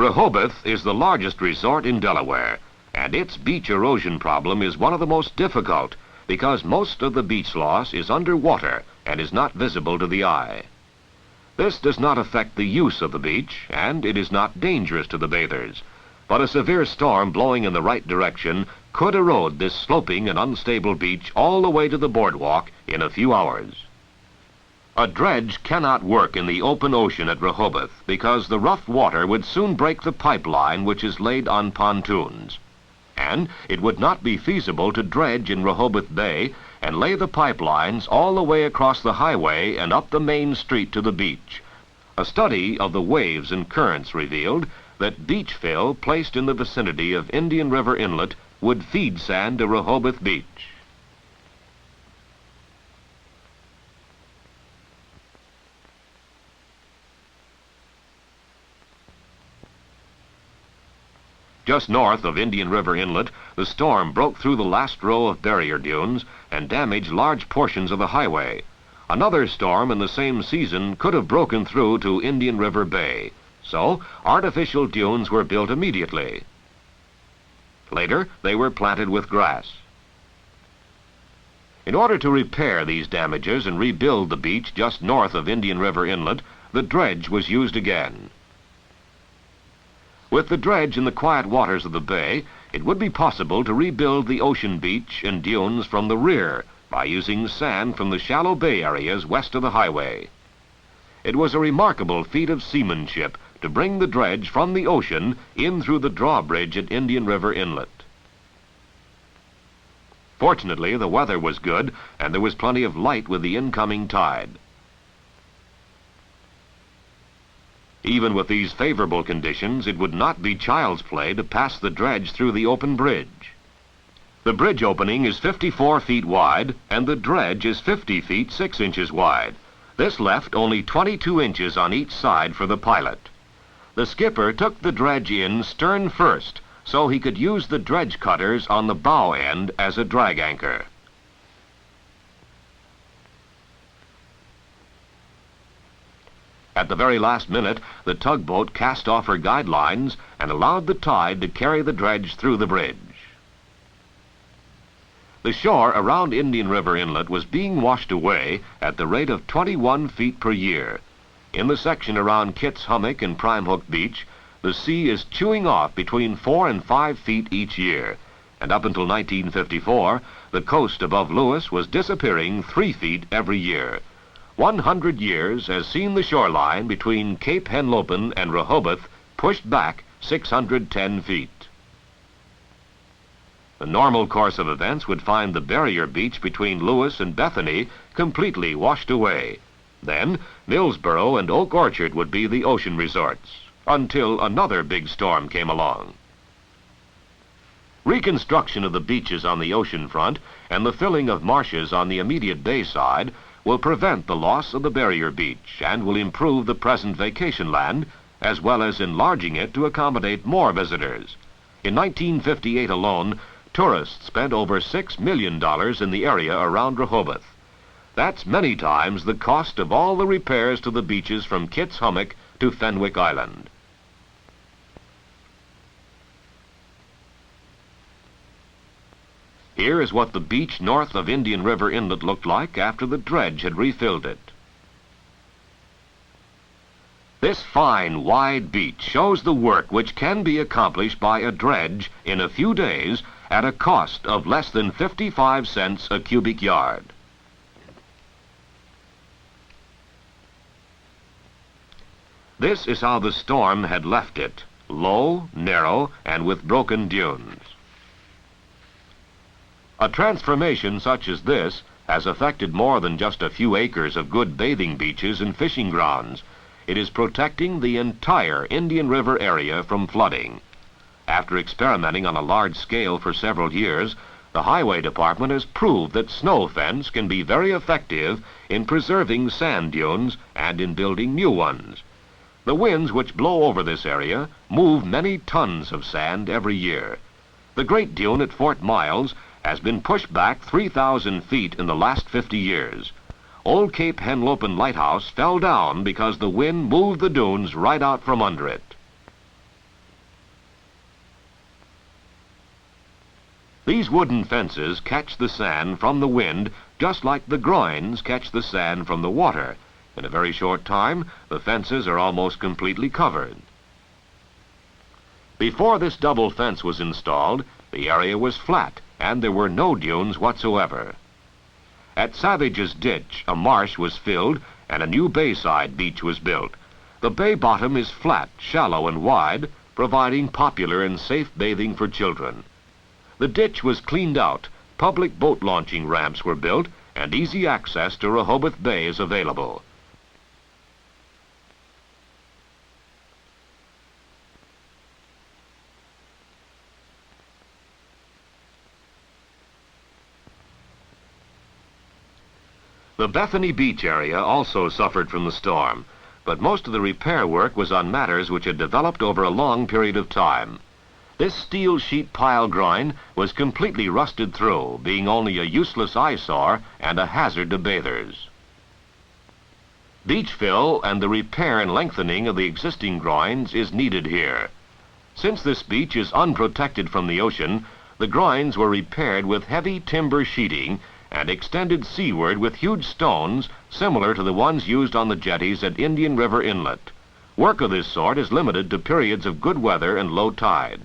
Rehoboth is the largest resort in Delaware, and its beach erosion problem is one of the most difficult because most of the beach loss is underwater and is not visible to the eye. This does not affect the use of the beach, and it is not dangerous to the bathers, but a severe storm blowing in the right direction could erode this sloping and unstable beach all the way to the boardwalk in a few hours. A dredge cannot work in the open ocean at Rehoboth because the rough water would soon break the pipeline which is laid on pontoons. And it would not be feasible to dredge in Rehoboth Bay and lay the pipelines all the way across the highway and up the main street to the beach. A study of the waves and currents revealed that beach fill placed in the vicinity of Indian River Inlet would feed sand to Rehoboth Beach. Just north of Indian River Inlet, the storm broke through the last row of barrier dunes and damaged large portions of the highway. Another storm in the same season could have broken through to Indian River Bay, so artificial dunes were built immediately. Later, they were planted with grass. In order to repair these damages and rebuild the beach just north of Indian River Inlet, the dredge was used again. With the dredge in the quiet waters of the bay, it would be possible to rebuild the ocean beach and dunes from the rear by using sand from the shallow bay areas west of the highway. It was a remarkable feat of seamanship to bring the dredge from the ocean in through the drawbridge at Indian River Inlet. Fortunately, the weather was good and there was plenty of light with the incoming tide. Even with these favorable conditions, it would not be child's play to pass the dredge through the open bridge. The bridge opening is 54 feet wide, and the dredge is 50 feet 6 inches wide. This left only 22 inches on each side for the pilot. The skipper took the dredge in stern first, so he could use the dredge cutters on the bow end as a drag anchor. At the very last minute, the tugboat cast off her guidelines and allowed the tide to carry the dredge through the bridge. The shore around Indian River Inlet was being washed away at the rate of 21 feet per year. In the section around Kitts Hummock and Prime Hook Beach, the sea is chewing off between 4 and 5 feet each year, and up until 1954, the coast above Lewis was disappearing 3 feet every year. 100 years has seen the shoreline between Cape Henlopen and Rehoboth pushed back 610 feet. The normal course of events would find the barrier beach between Lewis and Bethany completely washed away. Then, Millsboro and Oak Orchard would be the ocean resorts, until another big storm came along. Reconstruction of the beaches on the ocean front and the filling of marshes on the immediate bay side will prevent the loss of the barrier beach and will improve the present vacation land, as well as enlarging it to accommodate more visitors. In 1958 alone, tourists spent over $6 million in the area around Rehoboth. That's many times the cost of all the repairs to the beaches from Kitts Hummock to Fenwick Island. Here is what the beach north of Indian River Inlet looked like after the dredge had refilled it. This fine, wide beach shows the work which can be accomplished by a dredge in a few days at a cost of less than 55 cents a cubic yard. This is how the storm had left it, low, narrow, and with broken dunes. A transformation such as this has affected more than just a few acres of good bathing beaches and fishing grounds. It is protecting the entire Indian River area from flooding. After experimenting on a large scale for several years, the Highway Department has proved that snow fence can be very effective in preserving sand dunes and in building new ones. The winds which blow over this area move many tons of sand every year. The Great Dune at Fort Miles has been pushed back 3,000 feet in the last 50 years. Old Cape Henlopen Lighthouse fell down because the wind moved the dunes right out from under it. These wooden fences catch the sand from the wind just like the groins catch the sand from the water. In a very short time, the fences are almost completely covered. Before this double fence was installed, the area was flat and there were no dunes whatsoever. At Savage's Ditch, a marsh was filled and a new bayside beach was built. The bay bottom is flat, shallow, and wide, providing popular and safe bathing for children. The ditch was cleaned out, public boat launching ramps were built, and easy access to Rehoboth Bay is available. The Bethany Beach area also suffered from the storm, but most of the repair work was on matters which had developed over a long period of time. This steel sheet pile groin was completely rusted through, being only a useless eyesore and a hazard to bathers. Beach fill and the repair and lengthening of the existing groins is needed here. Since this beach is unprotected from the ocean, the groins were repaired with heavy timber sheeting and extended seaward with huge stones similar to the ones used on the jetties at Indian River Inlet. Work of this sort is limited to periods of good weather and low tide.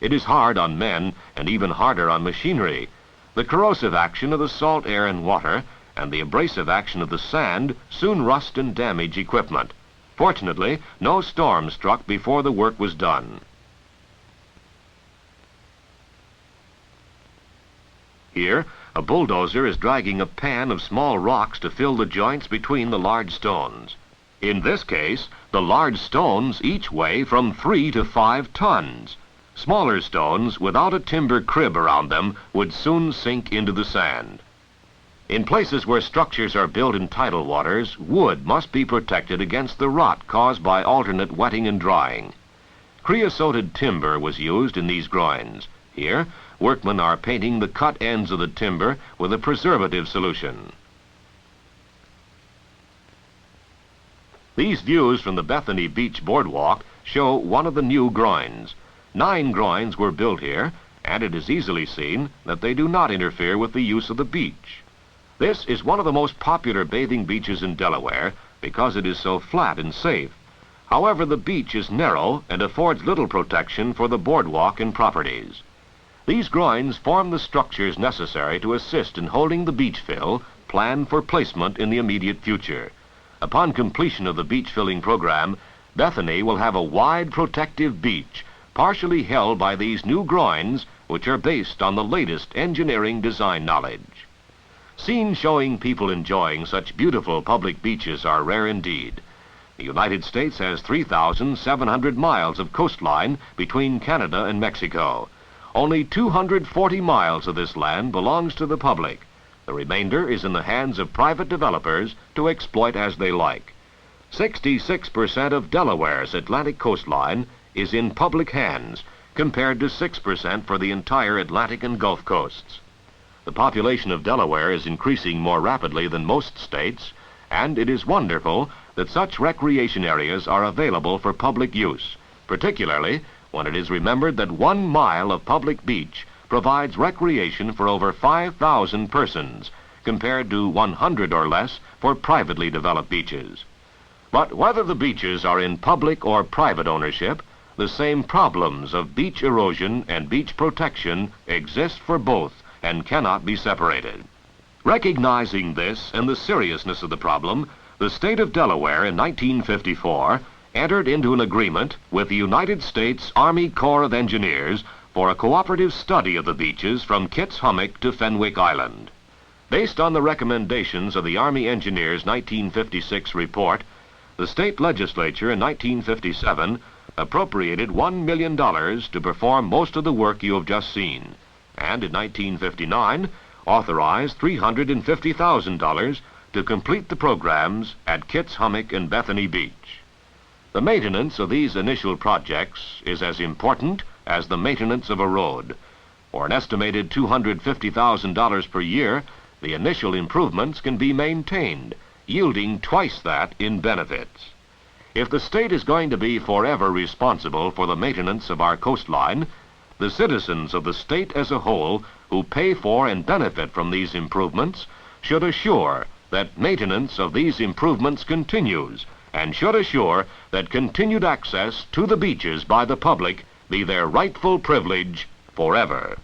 It is hard on men and even harder on machinery. The corrosive action of the salt air and water and the abrasive action of the sand soon rust and damage equipment. Fortunately, no storm struck before the work was done. Here, a bulldozer is dragging a pan of small rocks to fill the joints between the large stones. In this case, the large stones each weigh from 3 to 5 tons. Smaller stones without a timber crib around them would soon sink into the sand. In places where structures are built in tidal waters, wood must be protected against the rot caused by alternate wetting and drying. Creosoted timber was used in these groins. Here, workmen are painting the cut ends of the timber with a preservative solution. These views from the Bethany Beach boardwalk show one of the new groins. 9 groins were built here, and it is easily seen that they do not interfere with the use of the beach. This is one of the most popular bathing beaches in Delaware because it is so flat and safe. However, the beach is narrow and affords little protection for the boardwalk and properties. These groins form the structures necessary to assist in holding the beach fill planned for placement in the immediate future. Upon completion of the beach filling program, Bethany will have a wide protective beach, partially held by these new groins, which are based on the latest engineering design knowledge. Scenes showing people enjoying such beautiful public beaches are rare indeed. The United States has 3,700 miles of coastline between Canada and Mexico. Only 240 miles of this land belongs to the public. The remainder is in the hands of private developers to exploit as they like. 66% of Delaware's Atlantic coastline is in public hands, compared to 6% for the entire Atlantic and Gulf coasts. The population of Delaware is increasing more rapidly than most states, and it is wonderful that such recreation areas are available for public use, particularly when it is remembered that 1 mile of public beach provides recreation for over 5,000 persons, compared to 100 or less for privately developed beaches. But whether the beaches are in public or private ownership, the same problems of beach erosion and beach protection exist for both and cannot be separated. Recognizing this and the seriousness of the problem, the state of Delaware in 1954 entered into an agreement with the United States Army Corps of Engineers for a cooperative study of the beaches from Kitts Hummock to Fenwick Island. Based on the recommendations of the Army Engineers' 1956 report, the state legislature in 1957 appropriated $1 million to perform most of the work you have just seen, and in 1959 authorized $350,000 to complete the programs at Kitts Hummock and Bethany Beach. The maintenance of these initial projects is as important as the maintenance of a road. For an estimated $250,000 per year, the initial improvements can be maintained, yielding twice that in benefits. If the state is going to be forever responsible for the maintenance of our coastline, The citizens of the state as a whole who pay for and benefit from these improvements should assure that maintenance of these improvements continues and should assure that continued access to the beaches by the public be their rightful privilege forever.